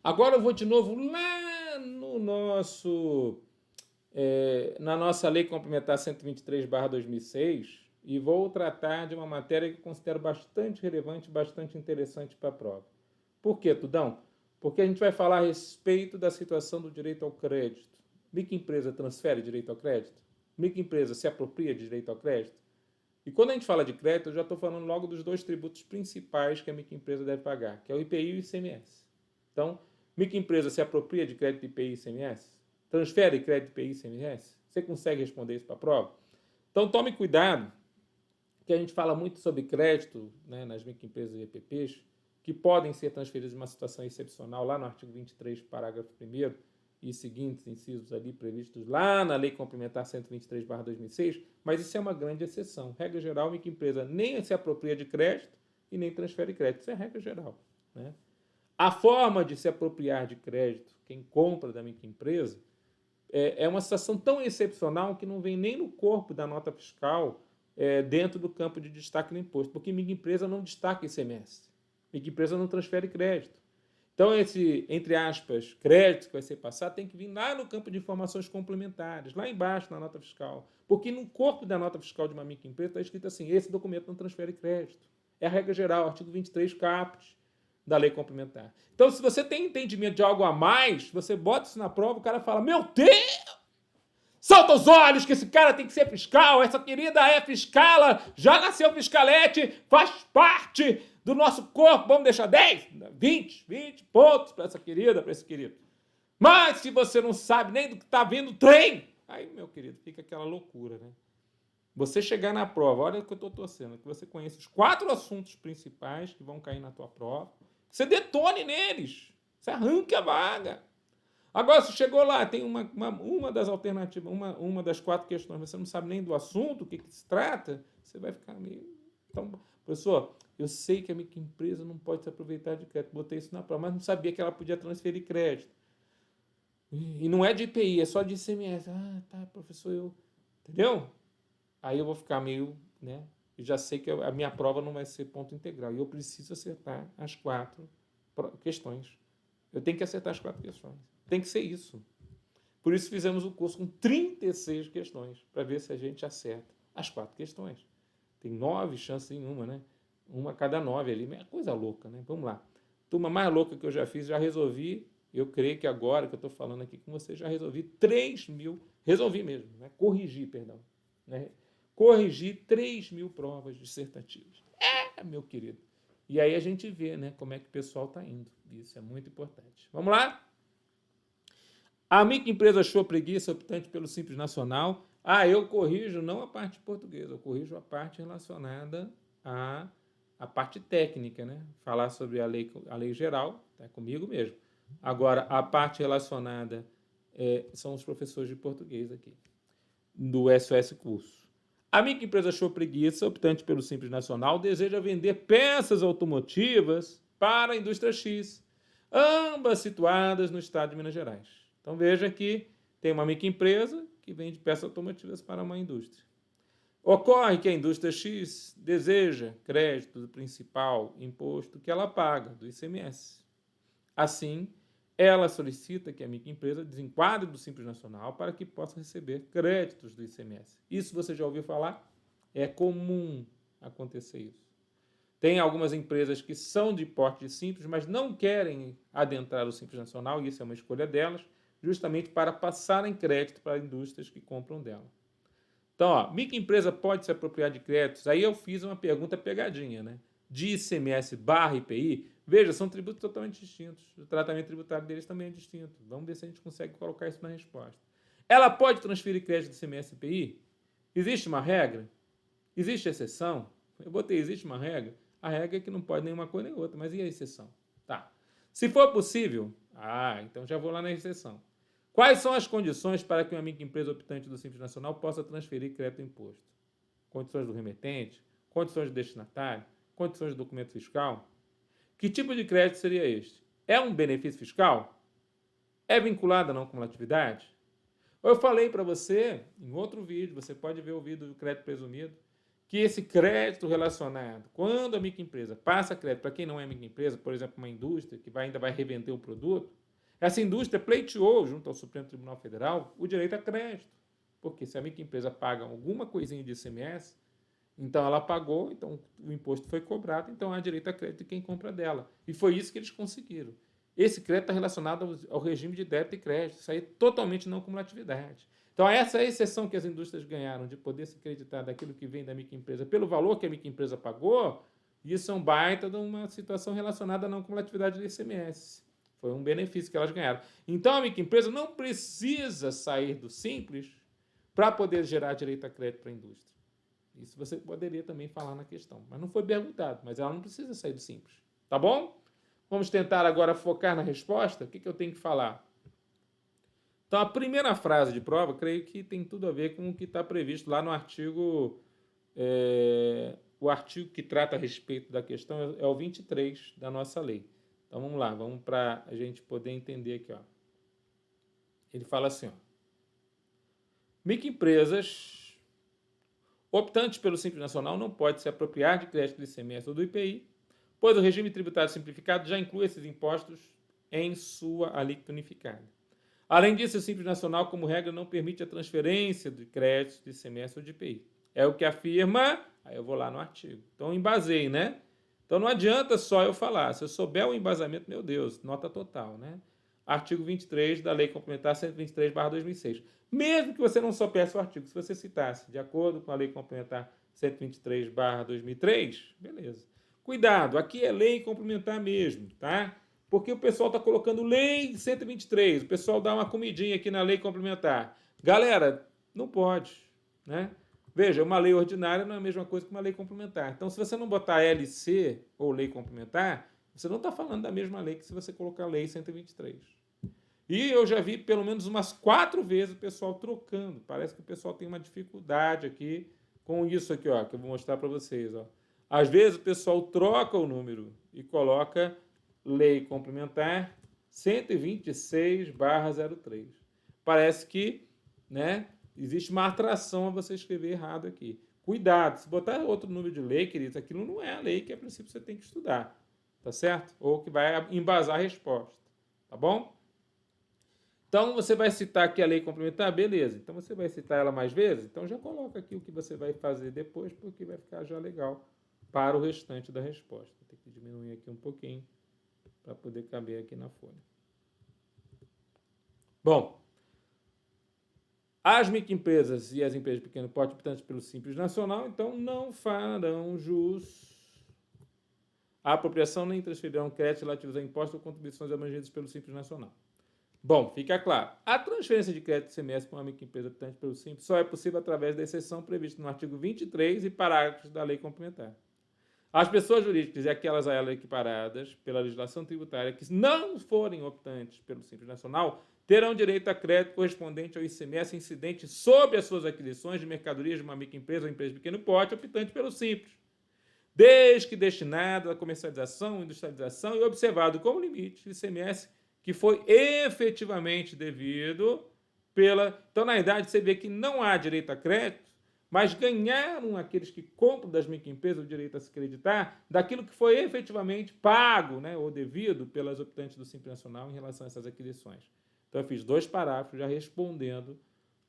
Agora eu vou de novo lá no na nossa Lei Complementar 123/2006 e vou tratar de uma matéria que eu considero bastante relevante, bastante interessante para a prova. Por quê, Tudão? Porque a gente vai falar a respeito da situação do direito ao crédito. Microempresa transfere direito ao crédito? Microempresa se apropria de direito ao crédito? E quando a gente fala de crédito, eu já estou falando logo dos dois tributos principais que a microempresa deve pagar, que é o IPI e o ICMS. Então, microempresa se apropria de crédito IPI e ICMS? Transfere crédito IPI e ICMS? Você consegue responder isso para a prova? Então, tome cuidado, que a gente fala muito sobre crédito, né, nas microempresas e EPPs, que podem ser transferidos em uma situação excepcional, lá no artigo 23, parágrafo 1º, e seguintes incisos ali previstos lá na Lei Complementar 123/2006, mas isso é uma grande exceção. Regra geral, microempresa nem se apropria de crédito e nem transfere crédito. Isso é regra geral, né? A forma de se apropriar de crédito, quem compra da microempresa, é uma situação tão excepcional que não vem nem no corpo da nota fiscal, dentro do campo de destaque do imposto, porque microempresa não destaca ICMS. Microempresa não transfere crédito. Então, esse, entre aspas, crédito que vai ser passado tem que vir lá no campo de informações complementares, lá embaixo na nota fiscal. Porque no corpo da nota fiscal de uma microempresa está escrito assim: esse documento não transfere crédito. É a regra geral, artigo 23, caput da lei complementar. Então, se você tem entendimento de algo a mais, você bota isso na prova, o cara fala: meu Deus! Salta os olhos que esse cara tem que ser fiscal, essa querida é fiscala, já nasceu fiscalete, faz parte do nosso corpo, vamos deixar 10, 20 pontos para essa querida, para esse querido. Mas se você não sabe nem do que está vindo o trem, aí, meu querido, fica aquela loucura, né? Você chegar na prova, olha o que eu estou torcendo, que você conheça os 4 assuntos principais que vão cair na tua prova, você detone neles, você arranque a vaga. Agora, se chegou lá, tem uma das alternativas, uma das 4 questões, você não sabe nem do assunto, o que se trata, você vai ficar meio... Então, professor, eu sei que a microempresa não pode se aproveitar de crédito, botei isso na prova, mas não sabia que ela podia transferir crédito. E não é de IPI, é só de ICMS. Ah, tá, professor, eu... Entendeu? Aí eu vou ficar meio, né? Eu já sei que a minha prova não vai ser ponto integral. E eu preciso acertar as 4 questões. Eu tenho que acertar as 4 questões. Tem que ser isso. Por isso fizemos o curso com 36 questões, para ver se a gente acerta as 4 questões. Tem 9 chances em uma, né? Uma a cada 9 ali. É coisa louca, né? Vamos lá. Turma mais louca que eu já fiz, já resolvi. Eu creio que agora que eu estou falando aqui com você, já resolvi 3.000. Resolvi mesmo, né? Corrigi, perdão. Né? Corrigi 3.000 provas dissertativas. Meu querido. E aí a gente vê, né, como é que o pessoal está indo. Isso é muito importante. Vamos lá? A microempresa achou preguiça optante pelo Simples Nacional. Eu corrijo não a parte portuguesa, eu corrijo a parte relacionada à parte técnica, né? Falar sobre a lei geral, tá comigo mesmo. Agora, a parte relacionada são os professores de português aqui, do SOS Curso. A microempresa achou preguiça optante pelo Simples Nacional, deseja vender peças automotivas para a indústria X, ambas situadas no estado de Minas Gerais. Então veja que tem uma microempresa que vende peças automotivas para uma indústria. Ocorre que a indústria X deseja crédito do principal imposto que ela paga, do ICMS. Assim, ela solicita que a microempresa desenquadre do Simples Nacional para que possa receber créditos do ICMS. Isso você já ouviu falar? É comum acontecer isso. Tem algumas empresas que são de porte simples, mas não querem adentrar o Simples Nacional, e isso é uma escolha delas, justamente para passarem crédito para indústrias que compram dela. Então, microempresa pode se apropriar de créditos? Aí eu fiz uma pergunta pegadinha, né? De ICMS barra IPI, veja, são tributos totalmente distintos. O tratamento tributário deles também é distinto. Vamos ver se a gente consegue colocar isso na resposta. Ela pode transferir crédito de ICMS e IPI? Existe uma regra? Existe exceção? Eu botei, existe uma regra? A regra é que não pode nem uma coisa nem outra, mas e a exceção? Tá. Se for possível, então já vou lá na exceção. Quais são as condições para que uma microempresa optante do Simples Nacional possa transferir crédito imposto? Condições do remetente? Condições do destinatário? Condições do documento fiscal? Que tipo de crédito seria este? É um benefício fiscal? É vinculado à não cumulatividade? Eu falei para você, em outro vídeo, você pode ver o vídeo do crédito presumido, que esse crédito relacionado, quando a microempresa passa crédito para quem não é microempresa, por exemplo, uma indústria que ainda vai revender o produto, essa indústria pleiteou junto ao Supremo Tribunal Federal o direito a crédito. Porque se a microempresa paga alguma coisinha de ICMS, então ela pagou, então o imposto foi cobrado, então há direito a crédito de quem compra dela. E foi isso que eles conseguiram. Esse crédito está relacionado ao regime de débito e crédito. Isso aí é totalmente não cumulatividade. Então, essa é a exceção que as indústrias ganharam de poder se creditar daquilo que vem da microempresa pelo valor que a microempresa pagou. Isso é um baita de uma situação relacionada à não cumulatividade do ICMS. Foi um benefício que elas ganharam. Então, a microempresa não precisa sair do simples para poder gerar direito a crédito para a indústria. Isso você poderia também falar na questão. Mas não foi perguntado, mas ela não precisa sair do simples. Tá bom? Vamos tentar agora focar na resposta. O que eu tenho que falar? Então, a primeira frase de prova, creio que tem tudo a ver com o que está previsto lá no artigo... o artigo que trata a respeito da questão é o 23 da nossa lei. Então, vamos lá. Vamos para a gente poder entender aqui. Ó. Ele fala assim, ó. Microempresas optantes pelo Simples Nacional não pode se apropriar de crédito do ICMS ou do IPI, pois o regime tributário simplificado já inclui esses impostos em sua alíquota unificada. Além disso, o Simples Nacional, como regra, não permite a transferência de créditos de ICMS ou de IPI. É o que afirma... Aí eu vou lá no artigo. Então, embasei, né? Então, não adianta só eu falar. Se eu souber o embasamento, meu Deus, nota total, né? Artigo 23 da Lei Complementar 123/2006. Mesmo que você não soubesse o artigo, se você citasse de acordo com a Lei Complementar 123/2003, beleza. Cuidado, aqui é lei complementar mesmo, tá? Porque o pessoal está colocando lei 123, o pessoal dá uma comidinha aqui na lei complementar. Galera, não pode, né? Veja, uma lei ordinária não é a mesma coisa que uma lei complementar. Então, se você não botar LC ou lei complementar, você não está falando da mesma lei que se você colocar lei 123. E eu já vi pelo menos umas 4 vezes o pessoal trocando. Parece que o pessoal tem uma dificuldade aqui com isso aqui, ó, que eu vou mostrar para vocês. Ó. Às vezes o pessoal troca o número e coloca lei complementar 126/03. Parece que, né, existe uma atração a você escrever errado aqui. Cuidado, se botar outro número de lei, queridos, aquilo não é a lei que a princípio você tem que estudar. Tá certo? Ou que vai embasar a resposta. Tá bom? Então, você vai citar aqui a lei complementar, beleza. Então, você vai citar ela mais vezes? Então, já coloca aqui o que você vai fazer depois, porque vai ficar já legal para o restante da resposta. Vou ter que diminuir aqui um pouquinho para poder caber aqui na folha. Bom, as microempresas e as empresas de pequeno porte optantes pelo Simples Nacional, então, não farão jus à apropriação nem transferirão créditos relativos a impostos ou contribuições abrangidas pelo Simples Nacional. Bom, fica claro. A transferência de crédito de ICMS para uma microempresa optante pelo Simples só é possível através da exceção prevista no artigo 23 e parágrafos da lei complementar. As pessoas jurídicas e aquelas a ela equiparadas pela legislação tributária que não forem optantes pelo Simples Nacional terão direito a crédito correspondente ao ICMS incidente sobre as suas aquisições de mercadorias de uma microempresa ou empresa de pequeno porte optante pelo Simples, desde que destinado à comercialização, industrialização e observado como limite o ICMS que foi efetivamente devido pela... Então, na verdade, você vê que não há direito a crédito, mas ganharam aqueles que compram das microempresas o direito a se creditar daquilo que foi efetivamente pago, né, ou devido pelas optantes do Simples Nacional em relação a essas aquisições. Então, eu fiz 2 parágrafos já respondendo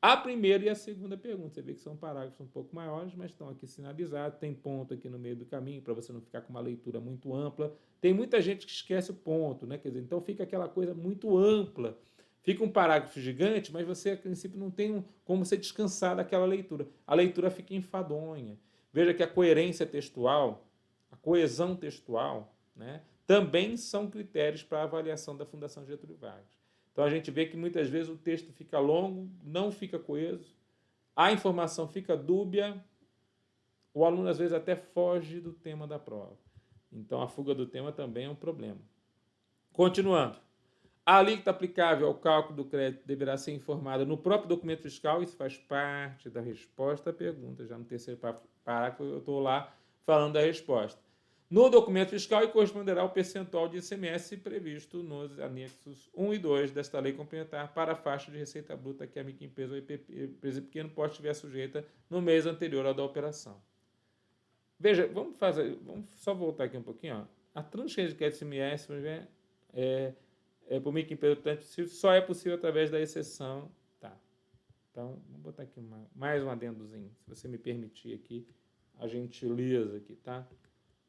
a primeira e a segunda pergunta. Você vê que são parágrafos um pouco maiores, mas estão aqui sinalizados. Tem ponto aqui no meio do caminho, para você não ficar com uma leitura muito ampla. Tem muita gente que esquece o ponto, né? Quer dizer, então fica aquela coisa muito ampla. Fica um parágrafo gigante, mas você, a princípio, não tem como você descansar daquela leitura. A leitura fica enfadonha. Veja que a coerência textual, a coesão textual, né, também são critérios para a avaliação da Fundação Getúlio Vargas. Então, a gente vê que muitas vezes o texto fica longo, não fica coeso, a informação fica dúbia, o aluno, às vezes, até foge do tema da prova. Então, a fuga do tema também é um problema. Continuando. A alíquota aplicável ao cálculo do crédito deverá ser informada no próprio documento fiscal, isso faz parte da resposta à pergunta. Já no terceiro parágrafo, eu estou lá falando da resposta. No documento fiscal e corresponderá ao percentual de ICMS previsto nos anexos 1 e 2 desta lei complementar para a faixa de receita bruta que a microempresa ou empresa de pequeno porte estiver sujeita no mês anterior ao da operação. Veja, vamos só voltar aqui um pouquinho. Ó. A transferência de crédito ICMS por microempresa só é possível através da exceção. Tá. Então, vamos botar aqui mais um adendozinho, se você me permitir aqui, a gentileza aqui, tá?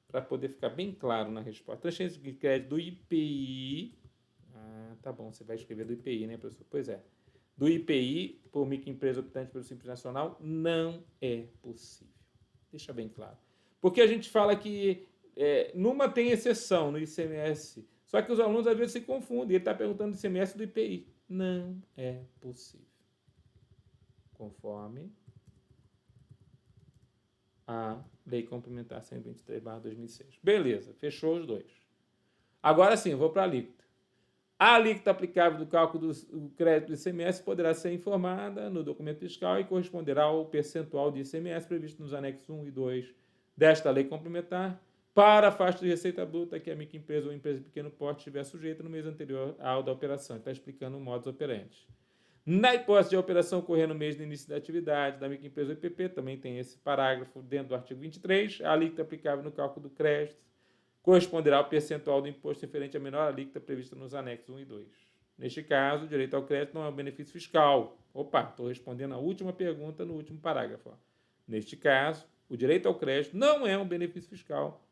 Para poder ficar bem claro na resposta. Transferência de crédito do IPI. Tá bom, você vai escrever do IPI, né, professor? Pois é. Do IPI, por microempresa optante pelo Simples Nacional, não é possível. Deixa bem claro. Porque a gente fala que numa tem exceção no ICMS, só que os alunos às vezes se confundem. Ele está perguntando do ICMS do IPI. Não é possível. Conforme a Lei Complementar 123/2006. Beleza, fechou os dois. Agora sim, vou para a alíquota. A alíquota aplicável do cálculo do crédito do ICMS poderá ser informada no documento fiscal e corresponderá ao percentual de ICMS previsto nos anexos 1 e 2 desta lei complementar para a faixa de receita bruta que a microempresa ou empresa de pequeno porte estiver sujeita no mês anterior ao da operação. Está explicando o modus operandi. Na hipótese de a operação ocorrer no mês de início da atividade da microempresa ou IPP, também tem esse parágrafo dentro do artigo 23, a alíquota aplicável no cálculo do crédito corresponderá ao percentual do imposto referente à menor alíquota prevista nos anexos 1 e 2. Neste caso, o direito ao crédito não é um benefício fiscal. Opa, estou respondendo a última pergunta no último parágrafo. Neste caso, o direito ao crédito não é um benefício fiscal,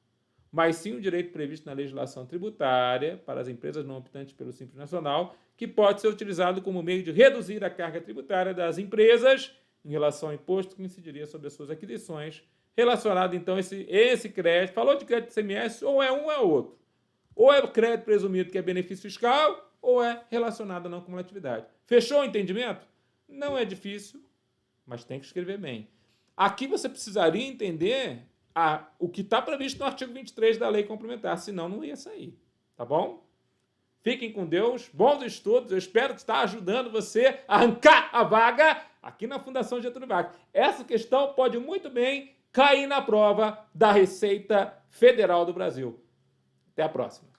mas sim um direito previsto na legislação tributária para as empresas não optantes pelo Simples Nacional, que pode ser utilizado como meio de reduzir a carga tributária das empresas em relação ao imposto que incidiria sobre as suas aquisições, relacionado, então, esse crédito. Falou de crédito ICMS, ou é um ou é outro. Ou é o crédito presumido que é benefício fiscal, ou é relacionado à não cumulatividade. Fechou o entendimento? Não é difícil, mas tem que escrever bem. Aqui você precisaria entender o que está previsto no artigo 23 da lei complementar, senão não ia sair. Tá bom? Fiquem com Deus, bons estudos, eu espero que está ajudando você a arrancar a vaga aqui na Fundação Getúlio Vargas. Essa questão pode muito bem cair na prova da Receita Federal do Brasil. Até a próxima.